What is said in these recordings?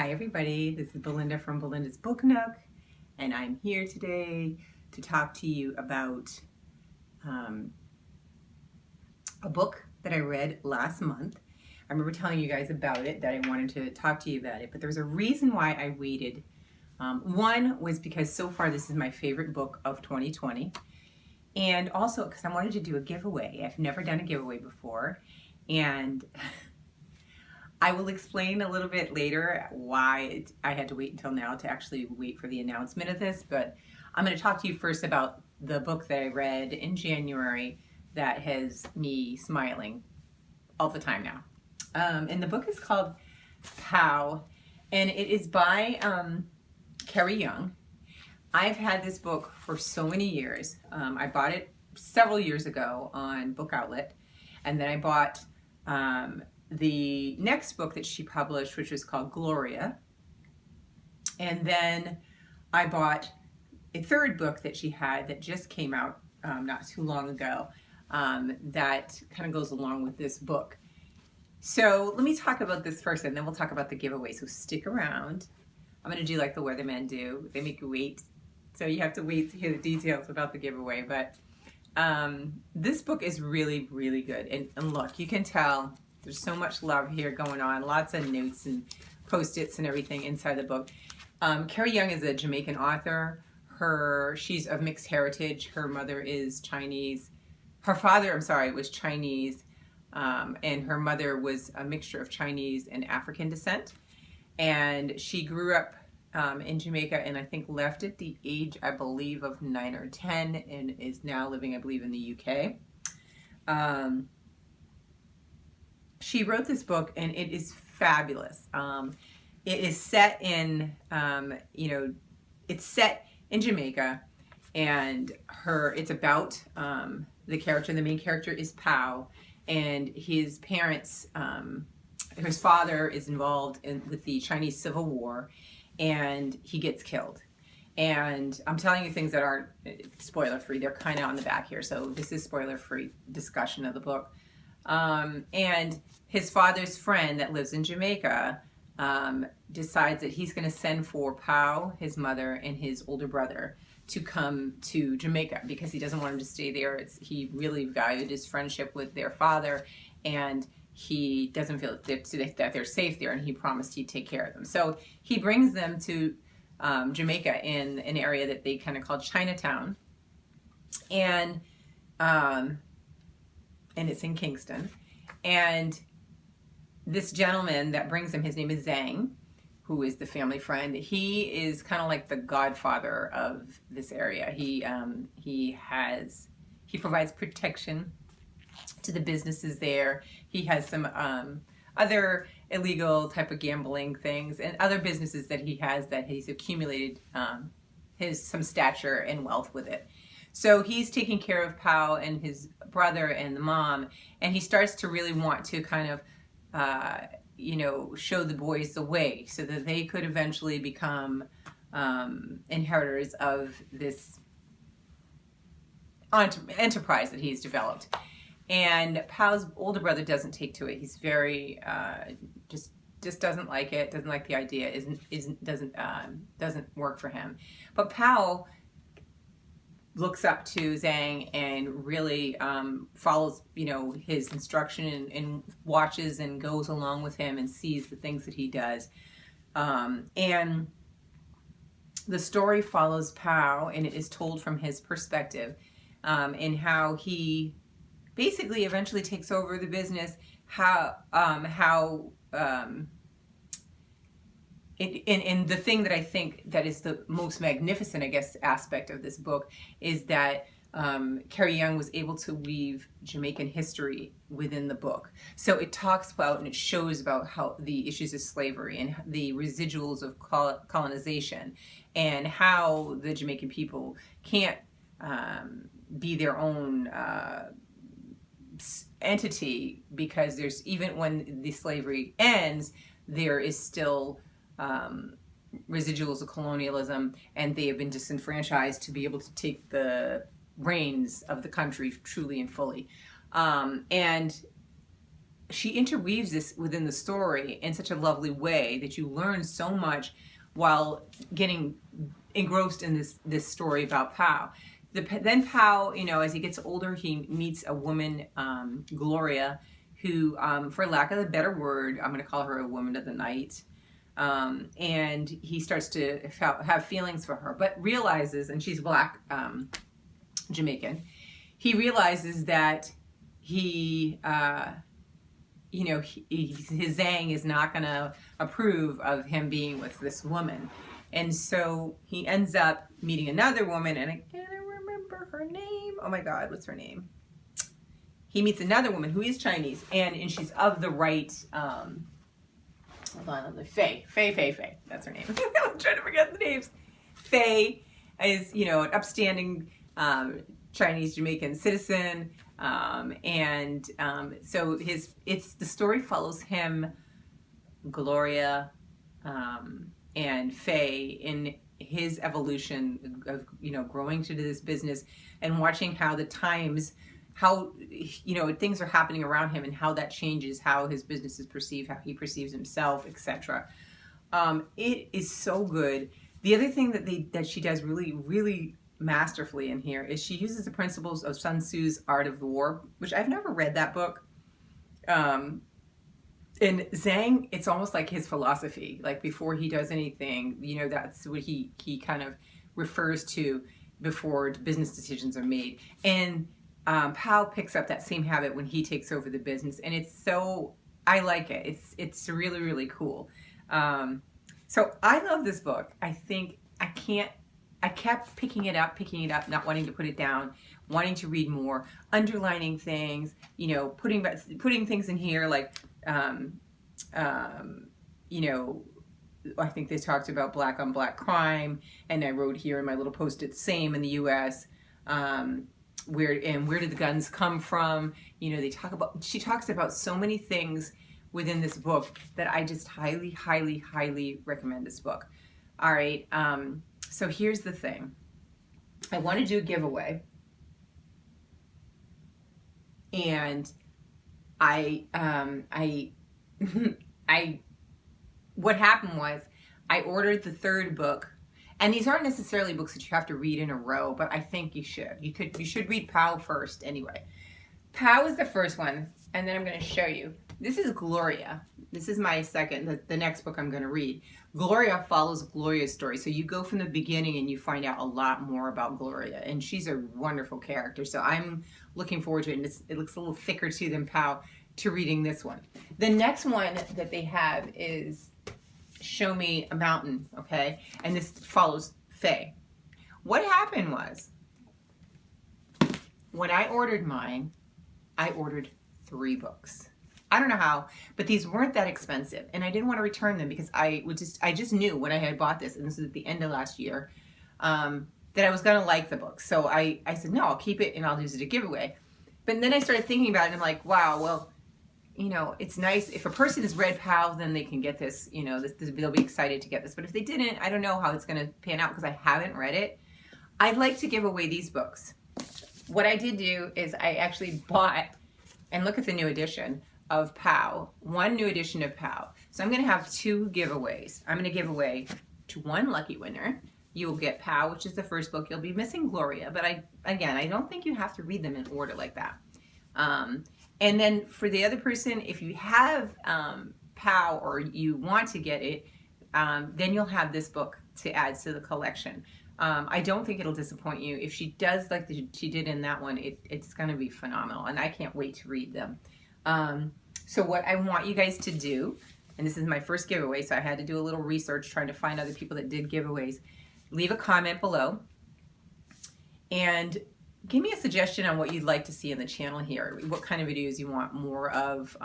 Hi everybody, this is Belinda from Belinda's Book Nook, and I'm here today to talk to you about um, a book that I read last month. I remember telling you guys about it, that I wanted to talk to you about it, but there was a reason why I waited. One was because so far this is my favorite book of 2020, and also because I wanted to do a giveaway. I've never done a giveaway before, and I will explain a little bit later why I had to wait until now to actually wait for the announcement of this, but I'm going to talk to you first about the book that I read in January that has me smiling all the time now. And the book is called Pow, and it is by Carrie Young. I've had this book for so many years. I bought it several years ago on Book Outlet, and then I bought the next book that she published, which was called Gloria. And then I bought a third book that she had that just came out not too long ago that kind of goes along with this book. So let me talk about this first, and then we'll talk about the giveaway. So stick around. I'm going to do like the weathermen do. They make you wait. So you have to wait to hear the details about the giveaway. But this book is really, really good. And look, you can tell there's so much love here going on. Lots of notes and Post-its and everything inside the book. Carrie Young is a Jamaican author. She's of mixed heritage. Her mother is Chinese. Her father, was Chinese. And her mother was a mixture of Chinese and African descent. And she grew up in Jamaica and I think left at the age, I believe, of 9 or 10 and is now living, I believe, in the UK. She wrote this book and it is fabulous. It is set in, it's set in Jamaica, and it's about the main character is Pow, and his parents, his father is involved with the Chinese Civil War, and he gets killed. And I'm telling you things that aren't spoiler-free. They're kind of on the back here, so this is spoiler-free discussion of the book. And his father's friend that lives in Jamaica decides that he's going to send for Pow, his mother, and his older brother to come to Jamaica because he doesn't want him to stay there. He really valued his friendship with their father, and he doesn't feel that they're safe there, and he promised he'd take care of them. So he brings them to Jamaica in an area that they kind of called Chinatown, and it's in Kingston. And this gentleman that brings him, his name is Zhang, who is the family friend. He is kind of like the godfather of this area. He provides protection to the businesses there. He has some other illegal type of gambling things and other businesses that he has that he's accumulated some stature and wealth with it. So he's taking care of Pow and his brother and the mom, and he starts to really want to kind of, show the boys the way so that they could eventually become inheritors of this enterprise that he's developed. And Pow's older brother doesn't take to it. He's very just doesn't like it. Doesn't like the idea. Doesn't work for him. But Pow looks up to Zhang and really follows, his instruction and watches and goes along with him and sees the things that he does. And the story follows Pow, and it is told from his perspective, and how he basically eventually takes over the business. And the thing that I think that is the most magnificent, I guess, aspect of this book is that Carrie Young was able to weave Jamaican history within the book. So it talks about and it shows about how the issues of slavery and the residuals of colonization and how the Jamaican people can't be their own entity, because there's, even when the slavery ends, there is still residuals of colonialism, and they have been disenfranchised to be able to take the reins of the country truly and fully. And she interweaves this within the story in such a lovely way that you learn so much while getting engrossed in this story about Pow. Then Pow, as he gets older, he meets a woman, Gloria, who, for lack of a better word, I'm going to call her a woman of the night. And he starts to have feelings for her, but realizes, and she's Black, Jamaican, he realizes that his Zhang is not going to approve of him being with this woman. And so he ends up meeting another woman, and I can't remember her name. Oh my God, what's her name? He meets another woman who is Chinese, and she's of the right, hold on, Faye. That's her name. I'm trying to forget the names. Faye is, an upstanding Chinese Jamaican citizen. So the story follows him, Gloria, and Faye in his evolution of, growing to this business and watching how things are happening around him and how that changes how his business is perceived, how he perceives himself, etc. It is so good. The other thing that she does really, really masterfully in here is she uses the principles of Sun Tzu's Art of War, which I've never read that book. And Zhang, it's almost like his philosophy. Like before he does anything, that's what he kind of refers to before business decisions are made. And Pow picks up that same habit when he takes over the business, and I like it. It's really, really cool. So I love this book. I kept picking it up, not wanting to put it down, wanting to read more, underlining things, putting things in here like, I think they talked about black on black crime, and I wrote here in my little post-it, same in the U.S. Where did the guns come from? She talks about so many things within this book that I just highly, highly, highly recommend this book. All right. So here's the thing. I want to do a giveaway. And what happened was I ordered the third book, and these aren't necessarily books that you have to read in a row, but I think you should. You should read Pow first anyway. Pow is the first one, and then I'm going to show you. This is Gloria. This is my second, the next book I'm going to read. Gloria follows Gloria's story. So you go from the beginning and you find out a lot more about Gloria, and she's a wonderful character. So I'm looking forward to it, and it looks a little thicker too than Pow, to reading this one. The next one that they have is Show Me a Mountain, okay? And this follows Faye. What happened was, when I ordered mine, I ordered 3 books. I don't know how, but these weren't that expensive, and I didn't want to return them because I just knew when I had bought this, and this was at the end of last year, that I was going to like the book. So I said, no, I'll keep it and I'll use it as a giveaway. But then I started thinking about it, and I'm like, wow, well, it's nice if a person has read Pow, then they can get this, they'll be excited to get this. But if they didn't, I don't know how it's going to pan out because I haven't read it. I'd like to give away these books. What I did do is I actually bought, and look at the new edition of Pow, one new edition of Pow. So I'm going to have 2 giveaways. I'm going to give away to one lucky winner. You will get Pow, which is the first book. You'll be missing Gloria, but I don't think you have to read them in order like that. And then for the other person, if you have Pow or you want to get it, then you'll have this book to add to the collection. I don't think it'll disappoint you. If she does like she did in that one, it's going to be phenomenal, and I can't wait to read them. So what I want you guys to do, and this is my first giveaway, so I had to do a little research trying to find other people that did giveaways. Leave a comment below and give me a suggestion on what you'd like to see in the channel here. What kind of videos you want more of,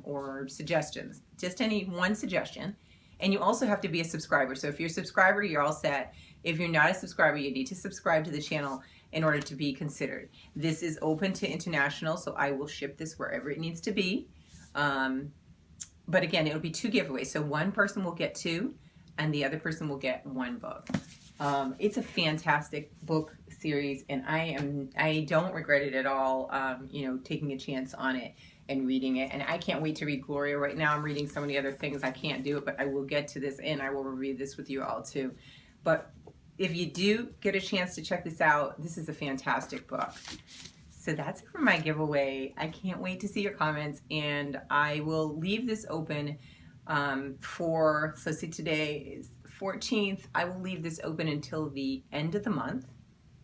or suggestions. Just any one suggestion. And you also have to be a subscriber. So if you're a subscriber, you're all set. If you're not a subscriber, you need to subscribe to the channel in order to be considered. This is open to international, so I will ship this wherever it needs to be. But again, it'll be 2 giveaways. So one person will get 2, and the other person will get 1 book. It's a fantastic book series, and I don't regret it at all, taking a chance on it. and reading it. And I can't wait to read Gloria. Right now I'm reading so many other things, I can't do it, but I will get to this and I will review this with you all too. But if you do get a chance to check this out, this is a fantastic book. So that's it for my giveaway. I can't wait to see your comments, and I will leave this open so see, today is 14th. I will leave this open until the end of the month.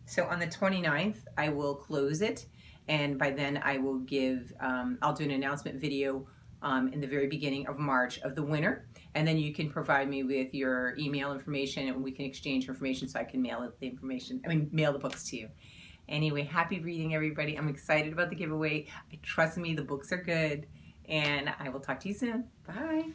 So on the 29th, I will close it, and by then I will give, I'll do an announcement video in the very beginning of March of the winner, and then you can provide me with your email information and we can exchange information so I can mail the books to you. Anyway, happy reading, everybody. I'm excited about the giveaway. Trust me, the books are good, and I will talk to you soon. Bye.